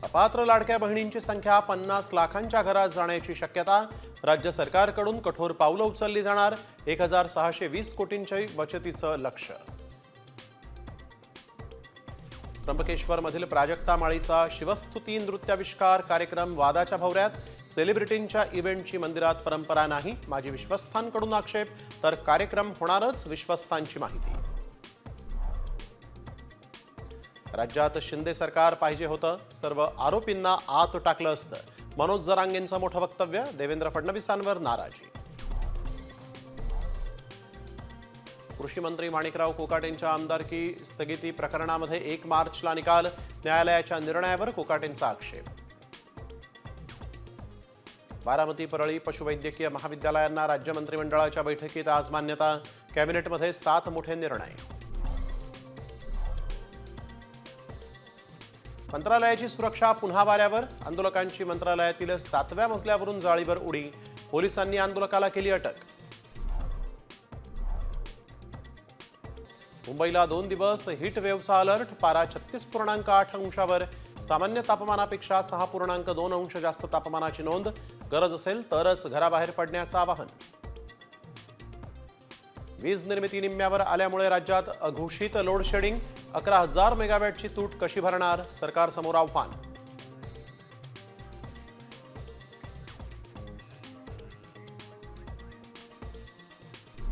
अपात्र लाडक्या बहिणींची संख्या 50 लाखांच्या घरात जाण्याची शक्यता। राज्य सरकारकडून कठोर पावलं उचलली जाणार। 1620 कोटींच्या बचतीचं लक्ष्य। त्र्यंबकेश्वरमधील प्राजक्ता माळीचा शिवस्तुती नृत्याविष्कार कार्यक्रम वादाच्या भोवऱ्यात। सेलिब्रिटींच्या इव्हेंटची मंदिरात परंपरा नाही, माजी विश्वस्तांकडून आक्षेप, तर कार्यक्रम होणारच, विश्वस्तांची माहिती। राज्यात शिंदे सरकार पाहिजे होतं, सर्व आरोपींना आत टाकलं असतं, मनोज जरांगेंचं मोठं वक्तव्य। देवेंद्र फडणवीसांवर नाराजी। कृषी मंत्री माणिकराव कोकाटेंच्या आमदारकी स्थगिती प्रकरणामध्ये 1 मार्चला निकाल। न्यायालयाच्या निर्णयावर कोकाटेंचा आक्षेप। बारामती परळी पशुवैद्यकीय महाविद्यालयांना राज्य मंत्रिमंडळाच्या बैठकीत आज मान्यता। कॅबिनेटमध्ये 7 मोठे निर्णय। मंत्रालयाची सुरक्षा पुन्हा वाऱ्यावर। आंदोलकांची मंत्रालयातील 7व्या मजल्यावरून जाळीवर उडी। पोलिसांनी आंदोलकाला केली अटक। मुंबईला 2 दिवस हीट वेव्हचा अलर्ट। पारा 36.8 अंशावर। सामान्य तापमानापेक्षा 6.2 अंश जास्त तापमानाची नोंद। गरज असेल तरच घराबाहेर पडण्याचं आवाहन। वीज निर्मिती निम्म्यावर आल्यामुळे राज्यात अघोषित लोड शेडिंग। 11,000 मेगावॅटची तूट कशी भरणार? सरकारसमोर आव्हान।